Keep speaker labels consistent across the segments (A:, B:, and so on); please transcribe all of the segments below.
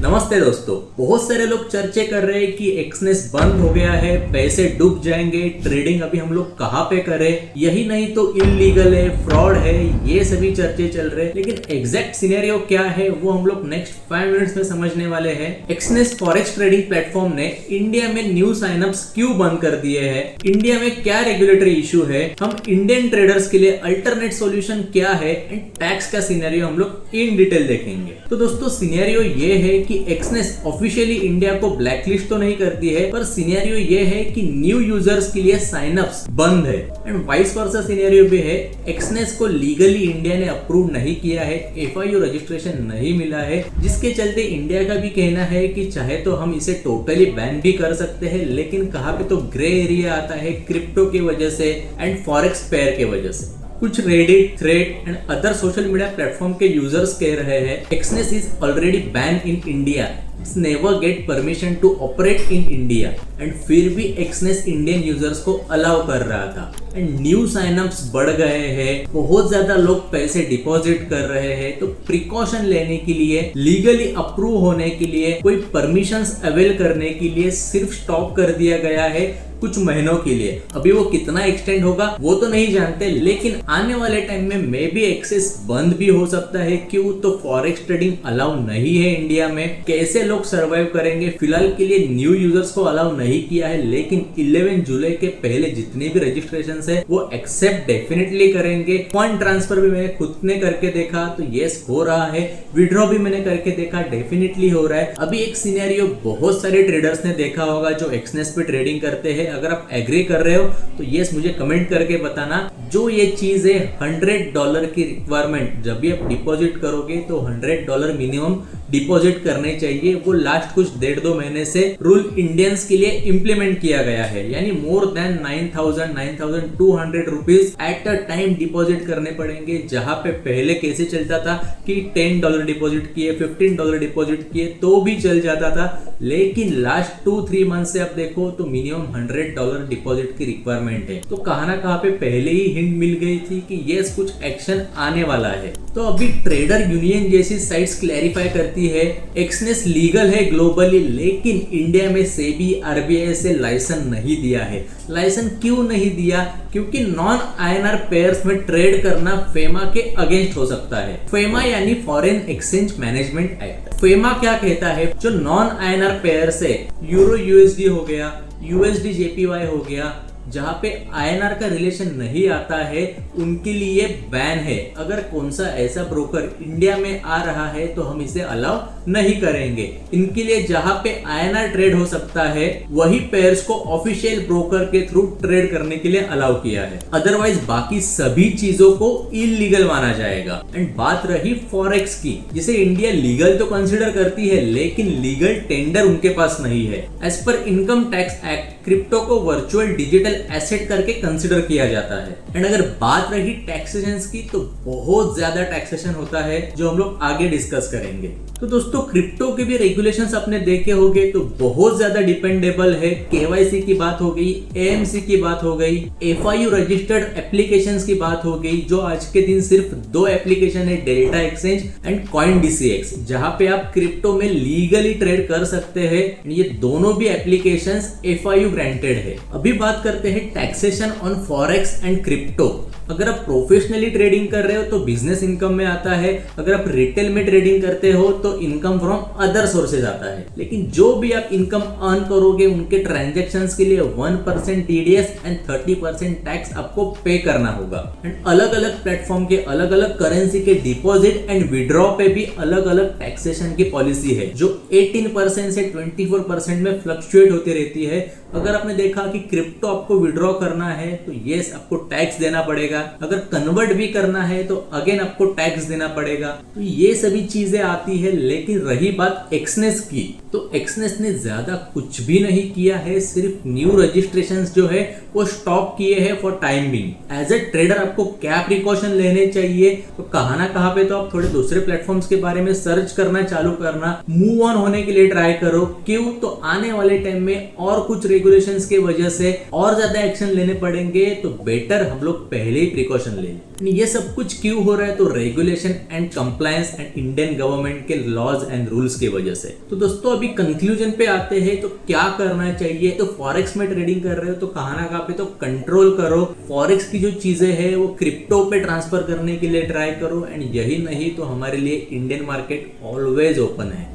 A: नमस्ते दोस्तों। बहुत सारे लोग चर्चे कर रहे हैं कि एक्सनेस बंद हो गया है, पैसे डूब जाएंगे, ट्रेडिंग अभी हम लोग कहाँ पे करें, यही नहीं तो इलीगल है, फ्रॉड है, ये सभी चर्चे चल रहे हैं। लेकिन एग्जैक्ट सिनेरियो क्या है वो हम लोग नेक्स्ट 5 मिनट्स में समझने वाले हैं। एक्सनेस फॉरेक्स ट्रेडिंग प्लेटफॉर्म ने इंडिया में न्यू साइनअप्स क्यों बंद कर दिए हैं, इंडिया में क्या रेगुलेटरी इशू है, हम इंडियन ट्रेडर्स के लिए अल्टरनेट सॉल्यूशन क्या है, एंड टैक्स का सिनेरियो हम लोग इन डिटेल देखेंगे। तो दोस्तों सिनेरियो ये है कि एक्सनेस ऑफिशियली इंडिया को ब्लैकलिस्ट तो नहीं करती है, पर सिनेरियो ये है कि न्यू यूजर्स के लिए साइनअप्स बंद है एंड वाइस वर्सा सिनेरियो भी है। एक्सनेस को लीगली इंडिया ने अप्रूव नहीं किया है, FIU रजिस्ट्रेशन नहीं मिला है, जिसके चलते इंडिया का भी कहना है कि चाहे तो हम इसे टोटली बैन भी कर सकते हैं, लेकिन कहाँ पे तो ग्रे एरिया आता है क्रिप्टो की वजह से एंड फॉरेक्स पेयर के वजह से। कुछ Reddit, thread and other social media platform के यूजर्स कह रहे हैं Exness is already ban in India, it's never get permission to operate in India, and फिर भी एक्सनेस इंडियन यूजर्स को अलाउ कर रहा था एंड न्यू साइनअप्स बढ़ गए हैं, बहुत ज्यादा लोग पैसे डिपॉजिट कर रहे हैं। तो प्रिकॉशन लेने के लिए, लीगली अप्रूव होने के लिए, कोई परमिशंस अवेल करने के लिए सिर्फ स्टॉप कर दिया गया है कुछ महीनों के लिए। अभी वो कितना एक्सटेंड होगा वो तो नहीं जानते, लेकिन आने वाले टाइम में मे बी एक्सेस बंद भी हो सकता है। क्यों? तो फॉरेक्स ट्रेडिंग अलाउ नहीं है इंडिया में, कैसे लोग सर्वाइव करेंगे? फिलहाल के लिए न्यू यूजर्स को अलाउ नहीं किया है, लेकिन 11 जुलाई के पहले जितने भी रजिस्ट्रेशन है वो एक्सेप्ट डेफिनेटली करेंगे। फंड ट्रांसफर भी मैंने खुद ने करके देखा तो यस हो रहा है, विड्रॉ भी मैंने करके देखा डेफिनेटली हो रहा है। अभी एक सिनेरियो बहुत सारे ट्रेडर्स ने देखा होगा जो एक्सनेस पे ट्रेडिंग करते हैं, अगर आप एग्री कर रहे हो तो यस मुझे कमेंट करके बताना। जो ये चीज है $100 की रिक्वायरमेंट, जब भी आप डिपॉजिट करोगे तो $100 मिनिमम डिपॉजिट करने चाहिए। वो लास्ट कुछ 1.5-2 महीने से रूल इंडियंस के लिए इंप्लीमेंट किया गया है, यानी more than 9,200 rupees at a time deposit करने पड़ेंगे। जहां पे पहले कैसे चलता था कि $10 डिपॉजिट किए, $15 डिपॉजिट किए तो भी चल जाता था, लेकिन लास्ट 2-3 मंथ से आप देखो तो मिनिमम $100 डिपॉजिट की रिक्वायरमेंट है। तो कहां ना कहां पे पहले ही हिंट मिल गई थी कि यस कुछ एक्शन आने वाला है। तो अभी ट्रेडर यूनियन जैसी साइट्स क्लैरिफाई करती है एक्सनेस लीगल है ग्लोबली, लेकिन इंडिया में सेबी RBI से लाइसेंस नहीं दिया है। लाइसेंस क्यों नहीं दिया? क्योंकि नॉन INR पेयर्स में ट्रेड करना फेमा के अगेंस्ट हो सकता है। फेमा यानी foreign exchange management act. FEMA क्या कहता है, जो नॉन INR पेयर्स है, यूरो USD हो गया, USD JPY हो गया, जहां पे INR का रिलेशन नहीं आता है उनके लिए बैन है। अगर कौन सा ऐसा ब्रोकर इंडिया में आ रहा है तो हम इसे अलाउ नहीं करेंगे। इनके लिए जहां पे INR ट्रेड हो सकता है वही पेयर्स को ऑफिशियल ब्रोकर के थ्रू ट्रेड करने के लिए अलाउ किया है, अदरवाइज बाकी सभी चीजों को इलीगल माना जाएगा। एंड बात रही फॉरेक्स की, जिसे इंडिया लीगल तो कंसिडर करती है लेकिन लीगल टेंडर उनके पास नहीं है। एज पर इनकम टैक्स एक्ट क्रिप्टो को वर्चुअल डिजिटल एसेट करके कंसिडर किया जाता है। एंड अगर बात रही टैक्सेशन की तो बहुत ज्यादा टैक्सेशन होता है जो हम लोग आगे डिस्कस करेंगे। तो दोस्तों क्रिप्टो के भी रेगुलेशंस आपने देखे होंगे तो बहुत ज्यादा डिपेंडेबल है। KYC की बात हो गई, AMC की बात हो गई, FIU रजिस्टर्ड एप्लीकेशंस की बात हो गई, जो आज के दिन सिर्फ 2 एप्लीकेशन है, डेल्टा एक्सचेंज एंड CoinDCX, जहां पे आप क्रिप्टो में लीगली ट्रेड कर सकते हैं। ये दोनों भी एप्लीकेशंस FIU ग्रांटेड है। अभी बात करते हैं taxation on forex and crypto. अगर आप प्रोफेशनली ट्रेडिंग कर रहे हो तो बिजनेस इनकम में आता है, अगर आप रिटेल में ट्रेडिंग करते हो तो इनकम फ्रॉम अदर सोर्सेज आता है। लेकिन जो भी आप इनकम अर्न करोगे उनके ट्रांजैक्शंस के लिए 1% TDS एंड 30% टैक्स आपको पे करना होगा। एंड अलग अलग प्लेटफॉर्म के अलग अलग करेंसी के डिपॉजिट एंड विड्रॉ पे भी अलग अलग टैक्सेशन की पॉलिसी है, जो 18% से 24% में फ्लक्चुएट होती रहती है। अगर आपने देखा कि क्रिप्टो आपको विड्रॉ करना है तो यस आपको टैक्स देना पड़ेगा, अगर कन्वर्ट भी करना है तो अगेन आपको टैक्स देना पड़ेगा। तो ये सभी चीजें आती है। लेकिन रही बात एक्सनेस की, तो एक्सनेस ने ज्यादा कुछ भी नहीं किया है, सिर्फ न्यू रजिस्ट्रेशंस जो है वो स्टॉप किए हैं for time being. As a trader आपको क्या प्रिकॉशन लेने चाहिए, तो कहां ना कहां पे तो आप थोड़े दूसरे प्लेटफॉर्म्स के बारे में सर्च करना चालू करना, मूव ऑन होने के लिए ट्राई करो। क्यों? तो आने वाले टाइम में और कुछ रेगुलेशंस के वजह से और ज्यादा एक्शन लेने पड़ेंगे, तो बेटर हम लोग पहले ही प्रिकॉशन ले लें। ये सब कुछ क्यों हो रहा है? तो regulation and compliance and Indian government के लॉज एंड रूल्स की वजह से। तो दोस्तों अभी कंक्लूजन पे आते हैं, तो क्या करना चाहिए? तो फॉरेक्स में ट्रेडिंग कर रहे हो तो कहाँ ना कहाँ पे तो कंट्रोल करो। फॉरेक्स की जो चीजें हैं वो क्रिप्टो पे ट्रांसफर करने के लिए ट्राई करो, एंड यही नहीं तो हमारे लिए इंडियन मार्केट ऑलवेज ओपन है।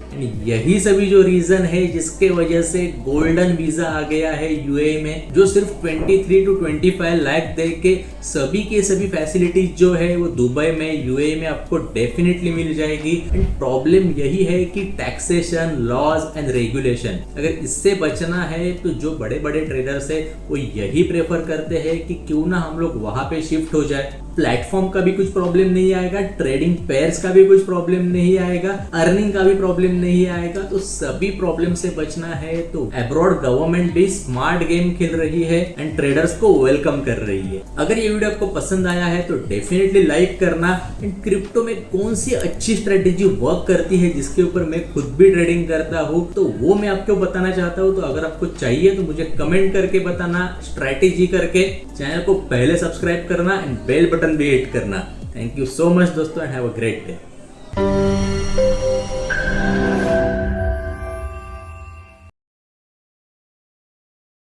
A: यही सभी जो रीजन है जिसके वजह से गोल्डन वीजा आ गया है यूएई में, जो सिर्फ 23 to 25 लाख दे के सभी के सभी फैसिलिटीज जो है वो दुबई में, यूएई में आपको डेफिनेटली मिल जाएगी। एंड प्रॉब्लम यही है कि टैक्सेशन, लॉज एंड रेगुलेशन, अगर इससे बचना है तो जो बड़े बड़े ट्रेडर्स है वो यही प्रेफर करते हैं कि क्यों ना हम लोग वहां पे शिफ्ट हो जाए। प्लेटफॉर्म का भी कुछ प्रॉब्लम नहीं आएगा, ट्रेडिंग पेयर्स का भी कुछ प्रॉब्लम नहीं आएगा, अर्निंग का भी प्रॉब्लम नहीं आएगा। तो सभी प्रॉब्लम से बचना है तो अब्रॉड गवर्नमेंट भी स्मार्ट गेम खेल रही है एंड ट्रेडर्स को वेलकम कर रही है। अगर ये वीडियो आपको पसंद आया है तो डेफिनेटली लाइक करना। एंड क्रिप्टो में कौन सी अच्छी स्ट्रेटेजी वर्क करती है जिसके ऊपर मैं खुद भी ट्रेडिंग करता हूँ, तो वो मैं आपको बताना चाहता हूँ। तो अगर आपको चाहिए तो मुझे कमेंट करके बताना, स्ट्रेटेजी करके। चैनल को पहले सब्सक्राइब करना एंड बेल बटन भी हिट करना। थैंक यू सो मच दोस्तों and have a great day.